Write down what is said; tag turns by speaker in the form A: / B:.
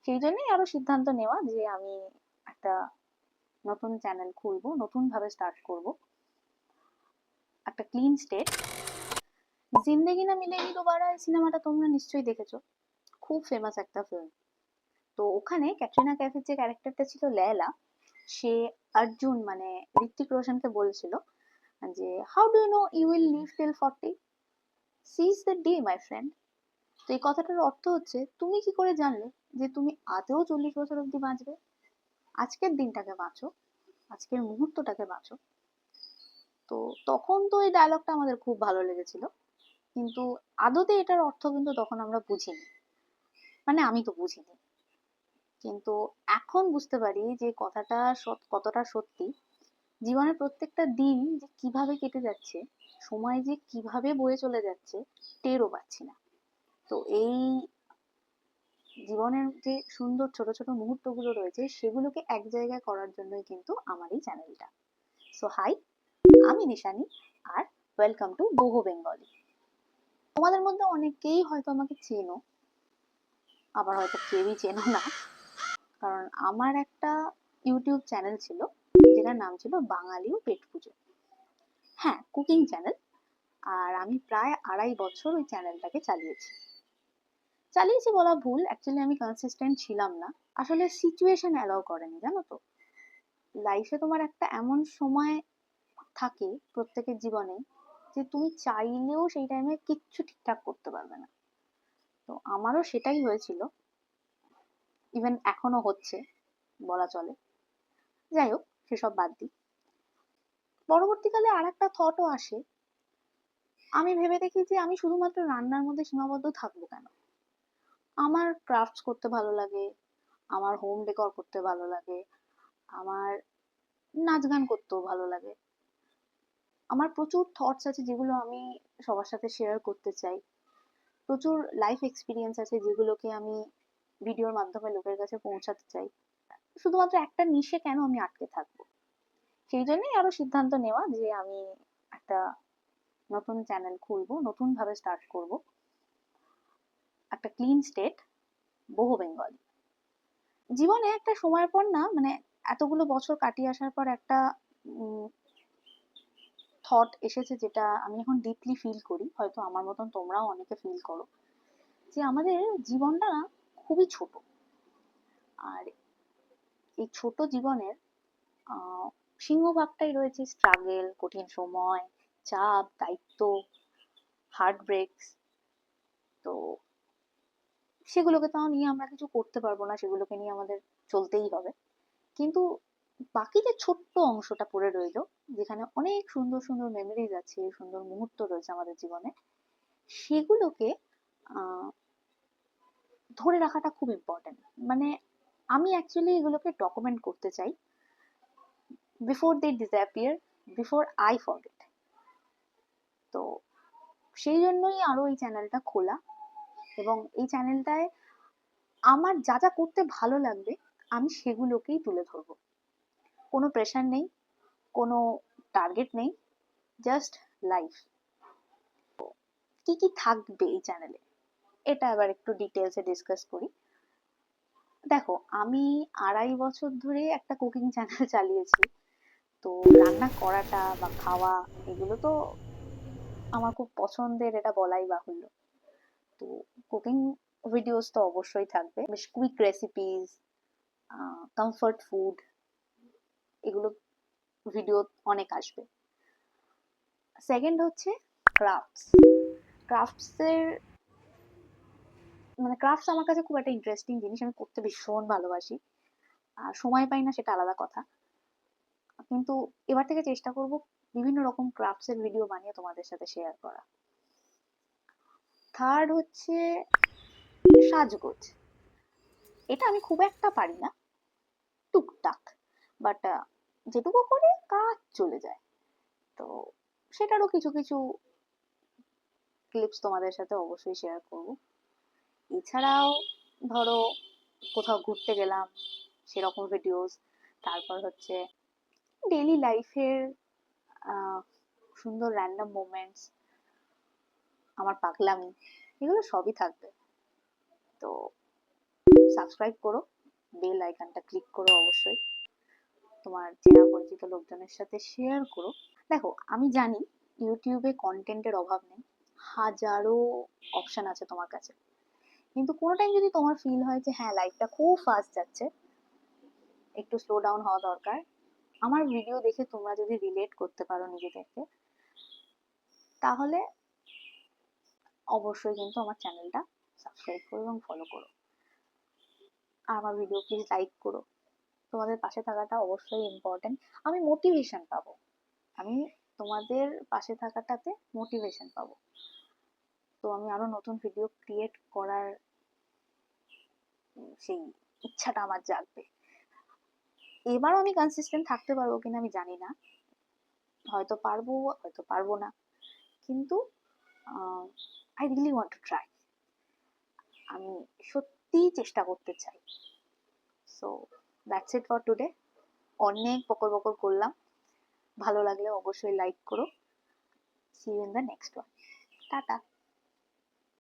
A: সেই জন্যই আরো সিদ্ধান্ত নেওয়া যে আমি একটা নতুন চ্যানেল খুলবো, নতুন ভাবে স্টার্ট করব, একটা ক্লিন স্টেট। জিন্দেগি না মিলেগি দোবারা এই সিনেমাটা তোমরা নিশ্চয়ই দেখেছো, খুব ফেমাস একটা ফিল্ম। তো ওখানে ক্যাটরিনা কাইফের যে ক্যারেক্টারটা ছিল লেলা, সে অর্জুন মানে ঋত্বিক রোশনকে বলছিল যে how do you know you will live till 40, seize the day my friend. তো এই কথাটার অর্থ হচ্ছে তুমি কি করে জানলে যে তুমি আদৌ 40 বছর অব্দি বাঁচবে। আজকের দিনটাকে বাঁচো, আজকের মুহূর্তটাকে বাঁচো। তো তখন তো এই ডায়লগটা আমাদের খুব ভালো লেগেছিল, কিন্তু আদতে এটার অর্থ কিন্তু তখন আমরা বুঝিনি, মানে আমি তো বুঝিনি। কিন্তু এখন বুঝতে পারি যে কথাটা কতটা সত্যি। জীবনের প্রত্যেকটা দিন যে কিভাবে কেটে যাচ্ছে, সময় যে কিভাবে বয়ে চলে যাচ্ছে, টেরও পাচ্ছি না। তো এই জীবনের যে সুন্দর ছোট ছোট মুহূর্তগুলো রয়েছে, সেগুলোকে এক জায়গায় করার জন্যই কিন্তু আমার এই চ্যানেলটা। সো হাই, আমি নিশানি, আর ওয়েলকাম টু বহু বেঙ্গলি। তোমাদের মধ্যে অনেকেই হয়তো আমাকে চেনো, আবার হয়তো কেউই চেনো না, কারণ আমার একটা ইউটিউব চ্যানেল ছিল যেটার নাম ছিল বাঙালিও পেট পুজো। হ্যাঁ, কুকিং চ্যানেল। আর আমি প্রায় 2.5 বছর ওই চ্যানেলটাকে চালিয়েছি বলা ভুল, অ্যাকচুয়ালি আমি কনসিস্টেন্ট ছিলাম না। আসলে সিচুয়েশন অ্যালাউ করেনি, জানো তো। লাইফে তোমার একটা এমন সময় থাকে প্রত্যেকের জীবনে যে তুমি চাইলেও সেই টাইমে কিচ্ছু ঠিকঠাক করতে পারবে না। তো আমারও সেটাই হয়েছিল, ইভেন এখনো হচ্ছে বলা চলে। যাই হোক, সেসব বাদ দিই। পরবর্তীকালে আর একটা থটও আসে, আমি ভেবে দেখি যে আমি শুধুমাত্র রান্নার মধ্যে সীমাবদ্ধ থাকবো কেন। আমার ক্রাফটস করতে ভালো লাগে, আমার হোম ডেকর করতে ভালো লাগে, আমার নাচ গান করতেও ভালো লাগে। আমার প্রচুর থটস আছে যেগুলো আমি সবার সাথে শেয়ার করতে চাই। প্রচুর লাইফ এক্সপিরিয়েন্স আছে যেগুলোকে আমি ভিডিওর মাধ্যমে লোকের কাছে পৌঁছাতে চাই। শুধুমাত্র একটা নিশে কেন আমি আটকে থাকবো। সেই জন্যই আরো সিদ্ধান্ত নেওয়া যে আমি একটা নতুন চ্যানেল খুলবো, নতুন ভাবে স্টার্ট করব, একটা ক্লিন স্টেট, বহু বেঙ্গলি। জীবনে একটা সময়ের পর না, মানে এতগুলো বছর কাটিয়ে আসার পর একটা থট এসেছে যেটা আমি এখন ডিপলি ফিল করি, হয়তো আমার মতন তোমরাও অনেকে ফিল করো, যে আমাদের জীবনটা না খুবই ছোট। আর এই ছোট জীবনের সিংহভাগটাই রয়েছে স্ট্রাগল, কঠিন সময়, চাপ, দায়িত্ব, হার্ট ব্রেকস। তো সেগুলোকে তাও নিয়ে আমরা কিছু করতে পারবো না, সেগুলোকে নিয়ে আমাদের চলতেই হবে। কিন্তু বাকি যে ছোট্ট অংশটা পড়ে রইলো, যেখানে অনেক সুন্দর সুন্দর মেমোরিজ আছে, সুন্দর মুহূর্ত রয়েছে আমাদের জীবনে, সেগুলোকে আহ ধরে রাখাটা খুব ইম্পর্টেন্ট। মানে আমি অ্যাকচুয়ালি এগুলোকে ডকুমেন্ট করতে চাই before they disappear, before I forget. তো সেই জন্যই আরো এই চ্যানেলটা খোলা, এবং এই চ্যানেলটায় আমার যা যা করতে ভালো লাগবে আমি সেগুলোকেই তুলে ধরবো। কোনো প্রেশার নেই, কোনো টার্গেট নেই, জাস্ট লাইফ। কি কি থাকবে এই চ্যানেলে, এটা আবার একটু ডিটেলসে ডিসকাস করি। দেখো, আমি 2.5 বছর ধরে একটা কুকিং চ্যানেল চালিয়েছি। তো রান্না করাটা বা খাওয়া, এগুলো তো আমার খুব পছন্দের, এটা বলাই বাহুল্য। তো কুকিং ভিডিওস তো অবশ্যই থাকবে, বেশ কুইক রেসিপিস, কমফর্ট ফুড, এগুলো ভিডিও অনেক আসবে। সেকেন্ড হচ্ছে ক্রাফটস। ক্রাফটসের মানে ক্রাফটস আমার কাছে খুব একটা ইন্টারেস্টিং জিনিস, আমি করতে ভীষণ ভালোবাসি। আর সময় পাই না সেটা আলাদা কথা, কিন্তু এবার থেকে চেষ্টা করব বিভিন্ন রকম ক্রাফটস এর ভিডিও বানিয়ে তোমাদের সাথে শেয়ার করা। থার্ড হচ্ছে সাজগোজ। এটা আমি খুব একটা পারি না, টুকটাক, বাট যেটুকু করে কাজ চলে যায়। তো সেটারও কিছু কিছু ক্লিপস তোমাদের সাথে অবশ্যই শেয়ার করব। এছাড়াও ধরো কোথাও ঘুরতে গেলাম সেরকম ভিডিওস, তারপর হচ্ছে ডেইলি লাইফের সুন্দর র্যান্ডম মোমেন্টস, আমার পাগলামি, এগুলো সবই থাকবে। তো সাবস্ক্রাইব করো, বেল আইকনটা ক্লিক করো অবশ্যই, তোমার চেনা পরিচিত লোকজনের সাথে শেয়ার করো। দেখো, আমি জানি ইউটিউবে কন্টেন্টের অভাব নেই, হাজারো অপশন আছে তোমার কাছে, কিন্তু কোনো টাইম যদি তোমার ফিল হয় যে হ্যাঁ লাইফটা খুব ফাস্ট যাচ্ছে, একটু স্লো ডাউন হওয়া দরকার, আমার ভিডিও দেখে তোমরা যদি রিলেট করতে পারো নিজেদেরকে, তাহলে অবশ্যই কিন্তু আমার চ্যানেলটা সাবস্ক্রাইব করো এবং ফলো করো। আর আমার ভিডিও প্লিজ লাইক করো। তোমাদের পাশে থাকাটা অবশ্যই ইম্পর্টেন্ট। আমি মোটিভেশন পাবো, আমি তোমাদের পাশে থাকাটাতে মোটিভেশন পাবো, তো আমি আরো নতুন ভিডিও ক্রিয়েট করার সেই ইচ্ছাটা আমার জাগবে। এবারও আমি কনসিস্টেন্ট থাকতে পারবো কিনা আমি জানি না, হয়তো পারবো হয়তো পারবো না, কিন্তু I really want to try, আমি সত্যি চেষ্টা করতে চাই। So that's it for today. অনেক বকর বকর করলাম, ভালো লাগলে অবশ্যই লাইক করো। See you in the next one. Tata.